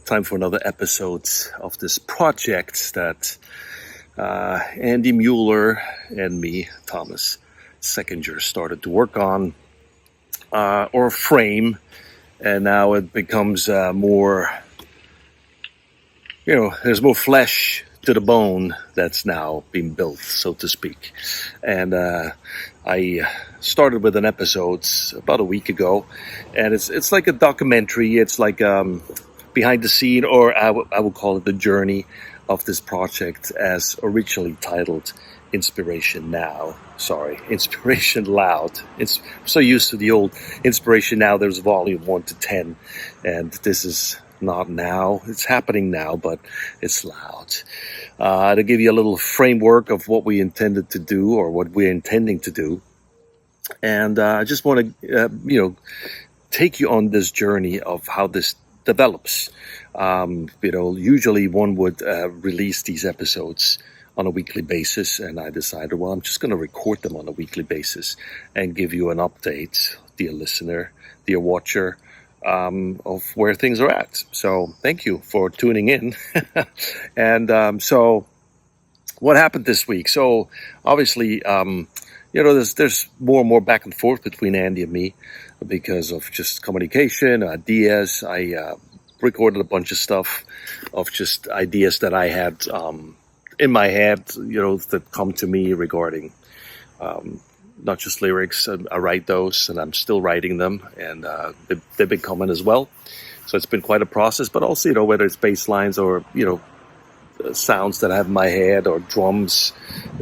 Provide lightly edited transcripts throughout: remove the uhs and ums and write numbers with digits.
time for another episode of this project that Andy Mueller and me, Thomas Seckinger, started to work on, or frame, and now it becomes more, there's more flesh to the bone that's now being built, so to speak. And I started with an episode about a week ago, and it's like a documentary. It's like behind the scene, or I would call it the journey of this project, as originally titled Inspiration Now. Sorry, Inspiration Loud. It's so used to the old Inspiration Now. There's volume 1 to 10, and this is not now. It's happening now, but it's loud. To give you a little framework of what we intended to do, or what we're intending to do. And I just want to, take you on this journey of how this develops. Usually one would release these episodes on a weekly basis, and I decided, well, I'm just going to record them on a weekly basis and give you an update, dear listener, dear watcher, of where things are at. So thank you for tuning in. And so what happened this week? So obviously, there's more and more back and forth between Andy and me because of just communication, ideas. I recorded a bunch of stuff of just ideas that I had in my head, that come to me regarding not just lyrics. I write those, and I'm still writing them, and they've been coming as well. So it's been quite a process, but also, whether it's bass lines or, sounds that I have in my head, or drums,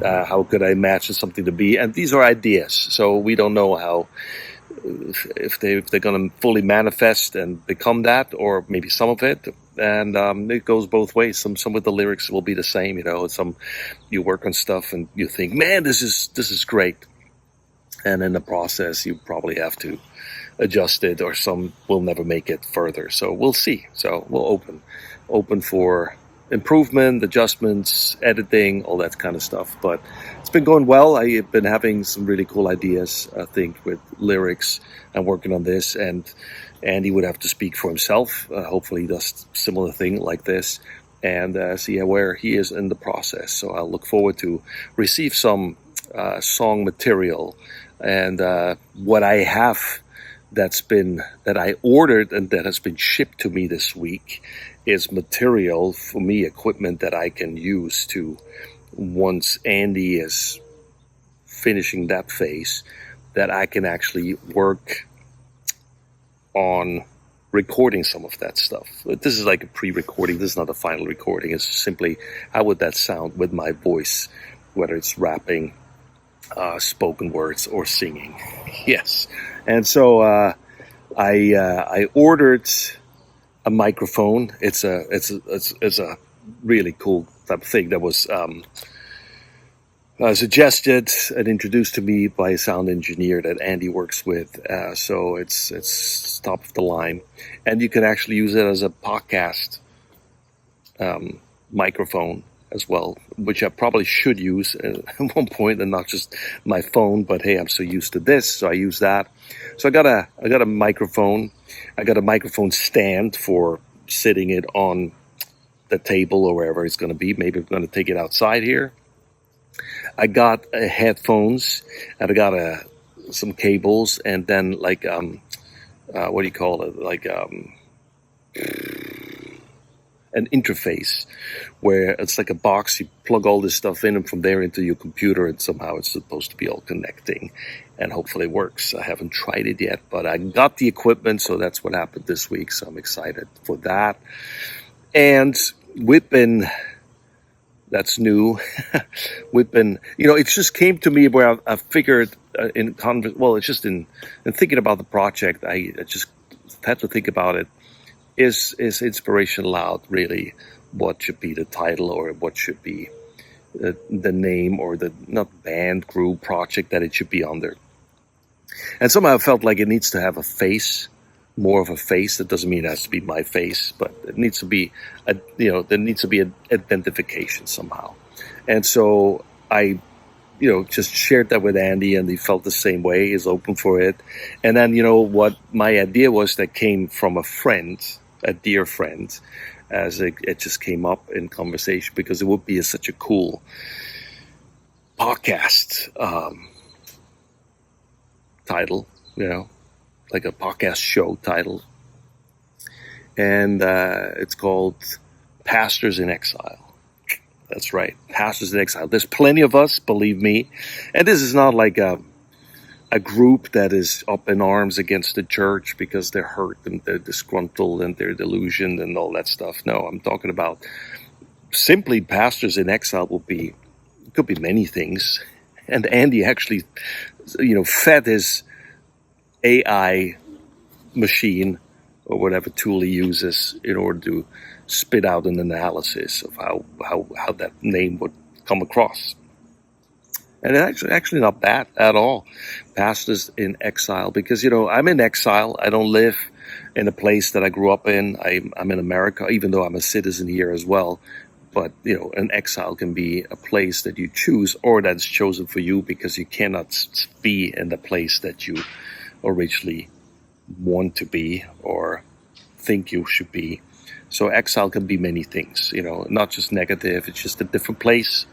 how could I imagine something to be? And these are ideas, so we don't know how, if they're going to fully manifest and become that, or maybe some of it. And it goes both ways. Some of the lyrics will be the same, some you work on stuff and you think, man, this is great. And in the process, you probably have to adjust it, or some will never make it further. So we'll see. So we'll open for improvement, adjustments, editing, all that kind of stuff. But it's been going well. I've been having some really cool ideas, I think, with lyrics and working on this. And Andy would have to speak for himself. Hopefully he does a similar thing like this, and see where he is in the process. So I'll look forward to receive some song material. And what I have that I ordered and that has been shipped to me this week is material for me, equipment that I can use to, once Andy is finishing that phase, that I can actually work on recording some of that stuff. This is like a pre-recording. This is not a final recording. It's simply, how would that sound with my voice, whether it's rapping, spoken words, or singing. Yes. And so I ordered a microphone. It's a really cool type of thing that was suggested and introduced to me by a sound engineer that Andy works with. So it's top of the line, and you can actually use it as a podcast microphone as well, which I probably should use at one point, and not just my phone. But hey, I'm so used to this, so I use that. So I got a microphone. I got a microphone stand for sitting it on the table or wherever it's going to be. Maybe I'm going to take it outside here. I got headphones, and I got some cables, and then like what do you call it? Like an interface, where it's like a box. You plug all this stuff in, and from there into your computer, and somehow it's supposed to be all connecting, and hopefully it works. I haven't tried it yet, but I got the equipment, so that's what happened this week. So I'm excited for that. And we've been, that's new. We've been, it just came to me where I figured it's just in thinking about the project, I just had to think about it. Is Inspiration Loud really what should be the title, or what should be the name, or the, not band, group, project that it should be under? And somehow I felt like it needs to have a face, more of a face. That doesn't mean it has to be my face, but it needs to be there needs to be an identification somehow. And so I just shared that with Andy, and he felt the same way, is open for it. And then, what my idea was, that came from a friend a dear friend, as it just came up in conversation, because it would be such a cool podcast title, like a podcast show title. And it's called Pastors in Exile. That's right, Pastors in Exile. There's plenty of us, believe me. And this is not like a group that is up in arms against the church because they're hurt and they're disgruntled and they're delusioned and all that stuff. No, I'm talking about simply Pastors in Exile could be many things. And Andy actually, fed his AI machine or whatever tool he uses in order to spit out an analysis of how that name would come across. And it's actually not bad at all, Pastors in Exile, because, I'm in exile. I don't live in a place that I grew up in. I'm in America, even though I'm a citizen here as well. But, an exile can be a place that you choose, or that's chosen for you because you cannot be in the place that you originally want to be or think you should be. So exile can be many things, not just negative. It's just a different place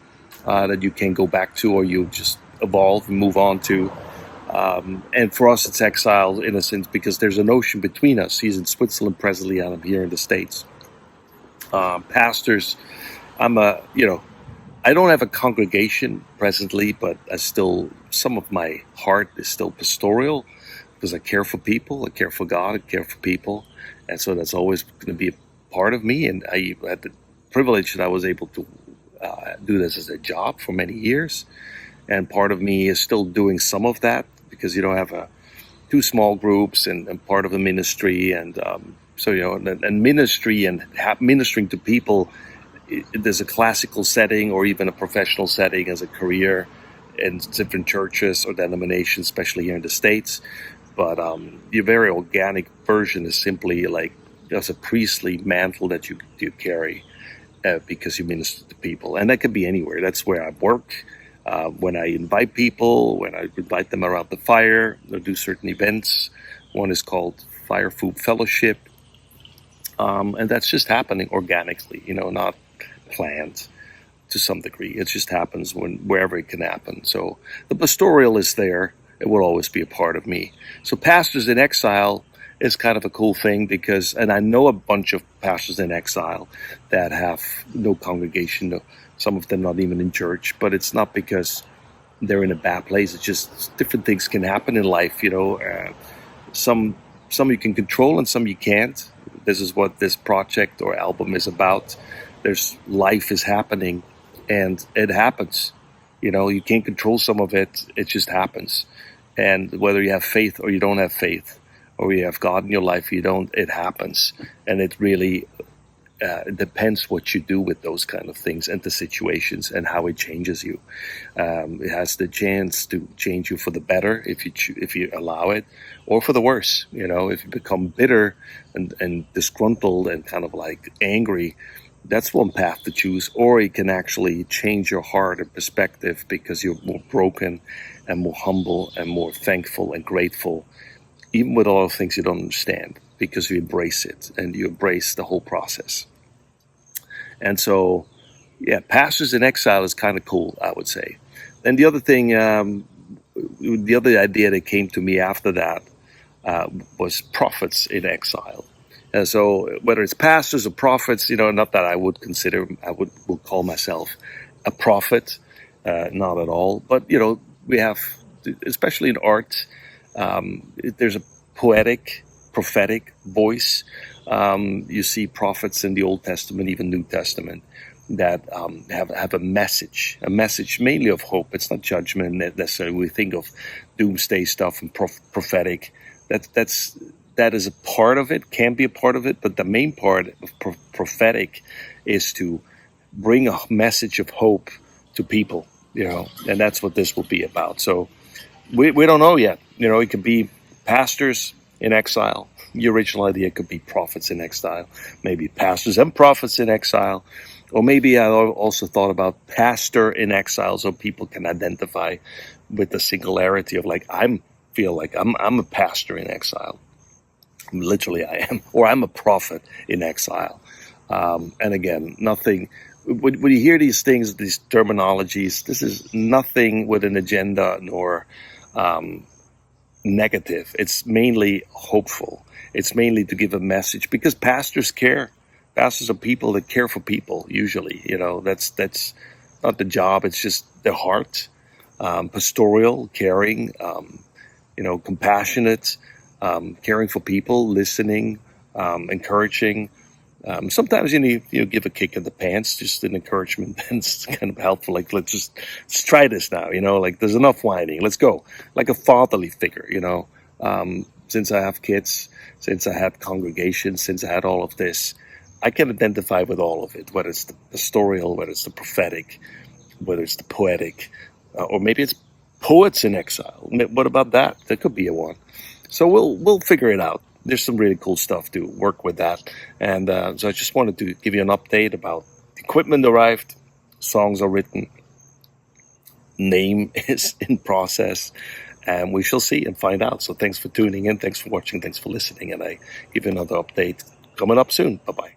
that you can go back to, or you just evolve and move on to. And for us, it's exile in a sense because there's an ocean between us. He's in Switzerland presently, and I'm here in the States. Pastors, I don't have a congregation presently, but some of my heart is still pastoral because I care for people, I care for God, I care for people. And so that's always going to be a part of me. And I had the privilege that I was able to do this as a job for many years. And part of me is still doing some of that because, I have two small groups and part of a ministry. And and ministry and ministering to people, there's a classical setting or even a professional setting as a career in different churches or denominations, especially here in the States. But the very organic version is simply like just a priestly mantle that you carry because you minister to people. And that can be anywhere. That's where I work. When I invite people, when I invite them around the fire, or do certain events. One is called Fire Food Fellowship. And that's just happening organically, not planned to some degree. It just happens wherever it can happen. So the pastoral is there. It will always be a part of me. So Pastors in Exile is kind of a cool thing and I know a bunch of pastors in exile that have no congregation, some of them not even in church, but it's not because they're in a bad place. It's just different things can happen in life, some you can control and some you can't. This is what this project or album is about. Life is happening and it happens. You can't control some of it. It just happens. And whether you have faith or you don't have faith, or you have God in your life, you don't, it happens. And it really depends what you do with those kind of things and the situations and how it changes you. It has the chance to change you for the better if you allow it, or for the worse. If you become bitter and disgruntled and kind of like angry, that's one path to choose. Or it can actually change your heart and perspective because you're more broken and more humble and more thankful and grateful, even with all the things you don't understand, because you embrace it and you embrace the whole process. And so, Pastors in Exile is kind of cool, I would say. And the other thing, the other idea that came to me after that was prophets in exile. And so whether it's pastors or prophets, not that I would call myself a prophet, not at all. But, we have, especially in art, there's a poetic, prophetic voice. You see prophets in the Old Testament, even New Testament, that have a message mainly of hope. It's not judgment necessarily. We think of doomsday stuff and prophetic. That is a part of it, can be a part of it, but the main part of prophetic is to bring a message of hope to people, and that's what this will be about. So we don't know yet. It could be pastors in exile. The original idea could be prophets in exile, maybe pastors and prophets in exile, or maybe I also thought about pastor in exile, so people can identify with the singularity of like, I feel like I'm a pastor in exile. Literally, I am, or I'm a prophet in exile. And again, nothing. When you hear these things, these terminologies, this is nothing with an agenda nor negative. It's mainly hopeful. It's mainly to give a message because pastors care. Pastors are people that care for people. Usually, that's not the job. It's just their heart. Pastoral, caring, compassionate, caring for people, listening, encouraging. Sometimes you need give a kick in the pants, just an encouragement. It's kind of helpful. Like let's try this now. Like there's enough whining. Let's go. Like a fatherly figure. Since I have kids, since I had congregations, since I had all of this, I can identify with all of it. Whether it's the pastoral, whether it's the prophetic, whether it's the poetic, or maybe it's poets in exile. What about that? That could be a one. So we'll figure it out. There's some really cool stuff to work with that. And so I just wanted to give you an update about equipment arrived, songs are written, name is in process, and we shall see and find out. So thanks for tuning in, thanks for watching, thanks for listening, and I give you another update coming up soon. Bye-bye.